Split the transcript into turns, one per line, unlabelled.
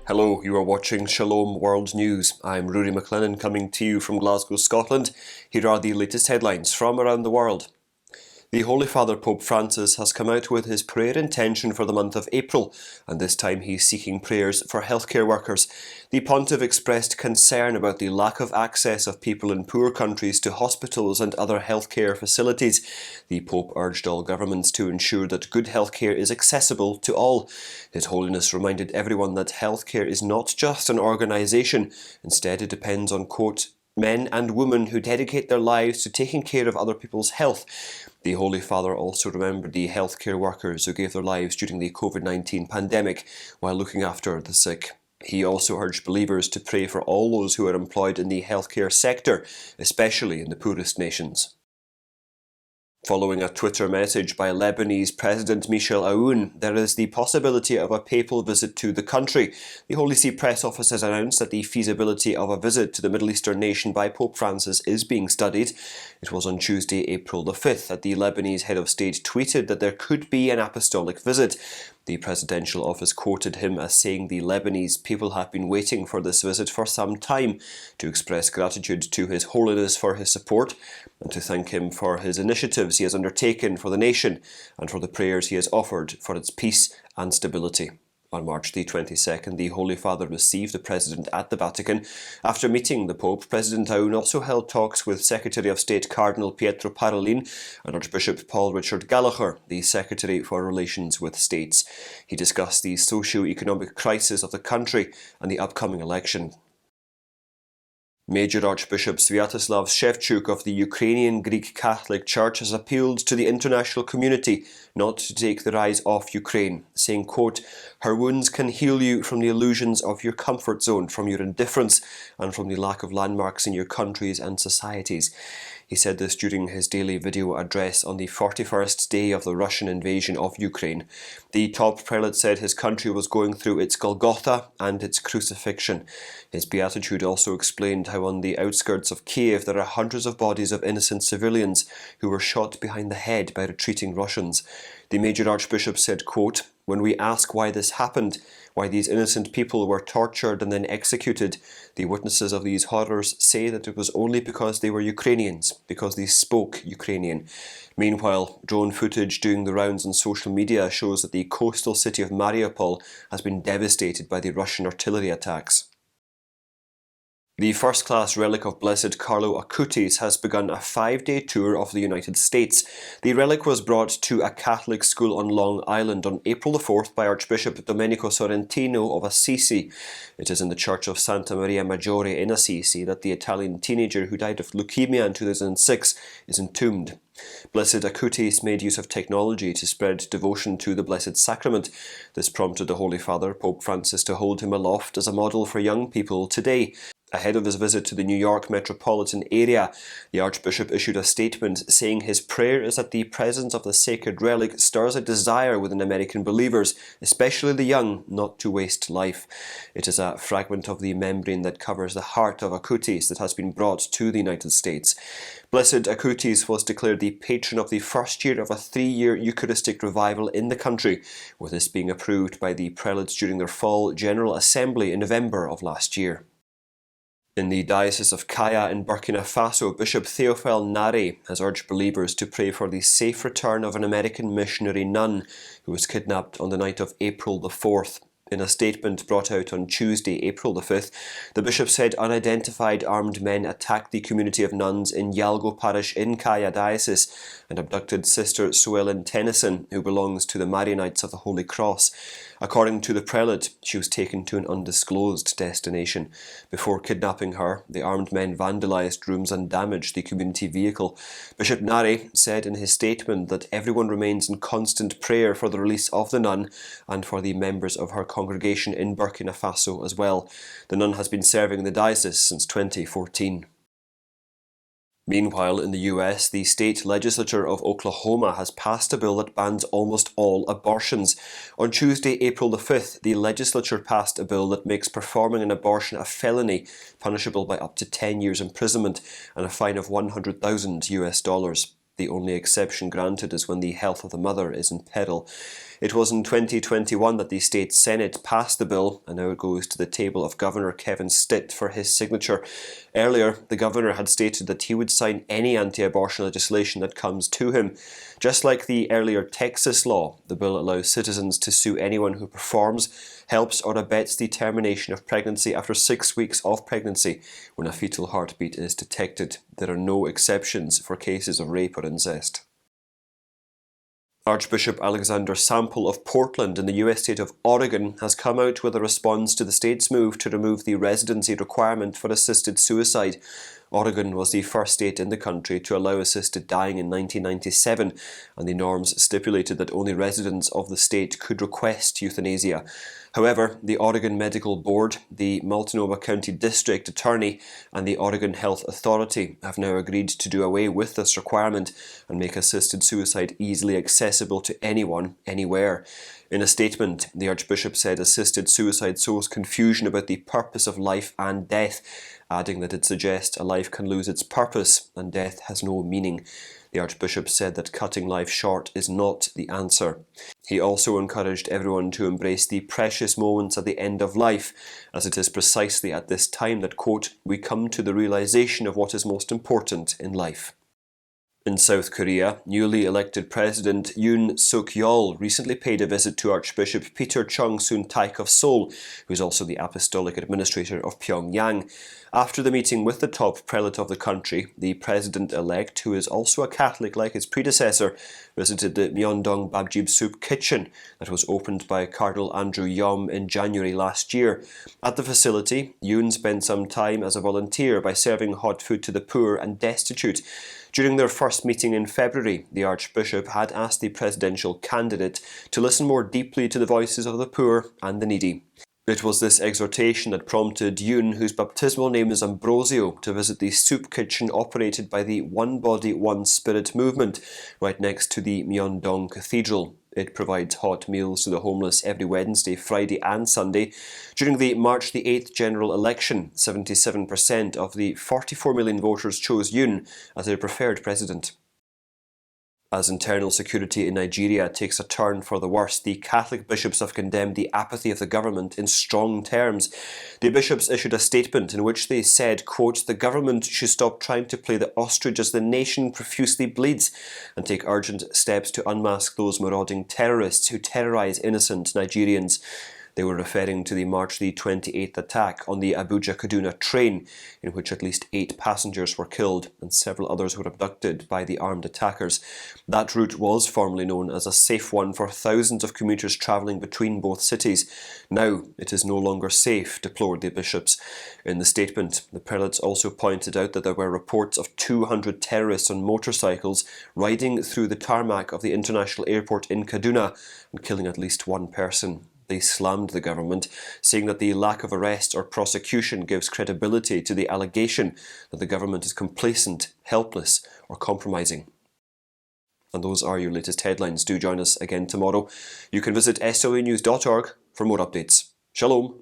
Hello, you are watching Shalom World News. I'm Rory McLennan coming to you from Glasgow, Scotland. Here are the latest headlines from around the world. The Holy Father Pope Francis has come out with his prayer intention for the month of April, and this time he's seeking prayers for healthcare workers. The Pontiff expressed concern about the lack of access of people in poor countries to hospitals and other healthcare facilities. The Pope urged all governments to ensure that good healthcare is accessible to all. His Holiness reminded everyone that healthcare is not just an organisation. Instead, it depends on, quote, men and women who dedicate their lives to taking care of other people's health. The Holy Father also remembered the healthcare workers who gave their lives during the COVID-19 pandemic while looking after the sick. He also urged believers to pray for all those who are employed in the healthcare sector, especially in the poorest nations. Following a Twitter message by Lebanese President Michel Aoun, there is the possibility of a papal visit to the country. The Holy See Press Office has announced that the feasibility of a visit to the Middle Eastern nation by Pope Francis is being studied. It was on Tuesday, April the 5th, that the Lebanese head of state tweeted that there could be an apostolic visit. The presidential office quoted him as saying the Lebanese people have been waiting for this visit for some time to express gratitude to His Holiness for his support and to thank him for his initiatives he has undertaken for the nation and for the prayers he has offered for its peace and stability. On March the 22nd, the Holy Father received the President at the Vatican. After meeting the Pope, President Aoun also held talks with Secretary of State Cardinal Pietro Parolin and Archbishop Paul Richard Gallagher, the Secretary for Relations with States. He discussed the socio-economic crisis of the country and the upcoming election. Major Archbishop Sviatoslav Shevchuk of the Ukrainian Greek Catholic Church has appealed to the international community not to take their eyes off Ukraine, saying, quote, "Her wounds can heal you from the illusions of your comfort zone, from your indifference, and from the lack of landmarks in your countries and societies." He said this during his daily video address on the 41st day of the Russian invasion of Ukraine. The top prelate said his country was going through its Golgotha and its crucifixion. His beatitude also explained how on the outskirts of Kiev there are hundreds of bodies of innocent civilians who were shot behind the head by retreating Russians. The major archbishop said, quote, "When we ask why this happened, why these innocent people were tortured and then executed, the witnesses of these horrors say that it was only because they were Ukrainians, because they spoke Ukrainian." Meanwhile, drone footage doing the rounds on social media shows that the coastal city of Mariupol has been devastated by the Russian artillery attacks. The first-class Relic of Blessed Carlo Acutis has begun a 5-day tour of the United States. The relic was brought to a Catholic school on Long Island on April the 4th by Archbishop Domenico Sorrentino of Assisi. It is in the Church of Santa Maria Maggiore in Assisi that the Italian teenager who died of leukemia in 2006 is entombed. Blessed Acutis made use of technology to spread devotion to the Blessed Sacrament. This prompted the Holy Father, Pope Francis, to hold him aloft as a model for young people today. Ahead of his visit to the New York metropolitan area, the Archbishop issued a statement saying his prayer is that the presence of the sacred relic stirs a desire within American believers, especially the young, not to waste life. It is a fragment of the membrane that covers the heart of Acutis that has been brought to the United States. Blessed Acutis was declared the patron of the first year of a 3-year Eucharistic revival in the country, with this being approved by the prelates during their fall General Assembly in November of last year. In the Diocese of Kaya in Burkina Faso, Bishop Theophile Nari has urged believers to pray for the safe return of an American missionary nun who was kidnapped on the night of April the 4th. In a statement brought out on Tuesday, April the 5th, the bishop said unidentified armed men attacked the community of nuns in Yalgo parish in Kaya Diocese and abducted Sister Suellen Tennyson, who belongs to the Marianites of the Holy Cross. According to the prelate, she was taken to an undisclosed destination. Before kidnapping her, the armed men vandalized rooms and damaged the community vehicle. Bishop Nari said in his statement that everyone remains in constant prayer for the release of the nun and for the members of her congregation in Burkina Faso as well. The nun has been serving in the diocese since 2014. Meanwhile, in the US, the state legislature of Oklahoma has passed a bill that bans almost all abortions. On Tuesday, April the 5th, the legislature passed a bill that makes performing an abortion a felony, punishable by up to 10 years imprisonment and a fine of $100,000 US. The only exception granted is when the health of the mother is in peril. It was in 2021 that the State Senate passed the bill, and now it goes to the table of Governor Kevin Stitt for his signature. Earlier, the Governor had stated that he would sign any anti-abortion legislation that comes to him. Just like the earlier Texas law, the bill allows citizens to sue anyone who performs, helps or abets the termination of pregnancy after 6 weeks of pregnancy when a fetal heartbeat is detected. There are no exceptions for cases of rape or incest. Archbishop Alexander Sample of Portland in the US state of Oregon has come out with a response to the state's move to remove the residency requirement for assisted suicide. Oregon was the first state in the country to allow assisted dying in 1997, and the norms stipulated that only residents of the state could request euthanasia. However, the Oregon Medical Board, the Multnomah County District Attorney, and the Oregon Health Authority have now agreed to do away with this requirement and make assisted suicide easily accessible to anyone, anywhere. In a statement, the Archbishop said assisted suicide sows confusion about the purpose of life and death, adding that it suggests a life can lose its purpose and death has no meaning. The Archbishop said that cutting life short is not the answer. He also encouraged everyone to embrace the precious moments at the end of life, as it is precisely at this time that, quote, we come to the realization of what is most important in life. In South Korea, newly elected President Yoon Suk-yeol recently paid a visit to Archbishop Peter Chung-soon-taik of Seoul, who is also the Apostolic Administrator of Pyongyang. After the meeting with the top prelate of the country, the President-elect, who is also a Catholic like his predecessor, visited the Myeongdong Babjib Soup Kitchen that was opened by Cardinal Andrew Yom in January last year. At the facility, Yoon spent some time as a volunteer by serving hot food to the poor and destitute. During their first meeting in February, the Archbishop had asked the presidential candidate to listen more deeply to the voices of the poor and the needy. It was this exhortation that prompted Yoon, whose baptismal name is Ambrosio, to visit the soup kitchen operated by the One Body, One Spirit movement, right next to the Myeongdong Cathedral. It provides hot meals to the homeless every Wednesday, Friday and Sunday. During the March the 8th general election, 77% of the 44 million voters chose Yoon as their preferred president. As internal security in Nigeria takes a turn for the worse, the Catholic bishops have condemned the apathy of the government in strong terms. The bishops issued a statement in which they said, quote, the government should stop trying to play the ostrich as the nation profusely bleeds and take urgent steps to unmask those marauding terrorists who terrorize innocent Nigerians. They were referring to the March the 28th attack on the Abuja-Kaduna train, in which at least 8 passengers were killed and several others were abducted by the armed attackers. That route was formerly known as a safe one for thousands of commuters travelling between both cities. Now it is no longer safe, deplored the bishops. In the statement, the prelates also pointed out that there were reports of 200 terrorists on motorcycles riding through the tarmac of the international airport in Kaduna and killing at least one person. They slammed the government, saying that the lack of arrest or prosecution gives credibility to the allegation that the government is complacent, helpless, or compromising. And those are your latest headlines. Do join us again tomorrow. You can visit swnews.org for more updates. Shalom.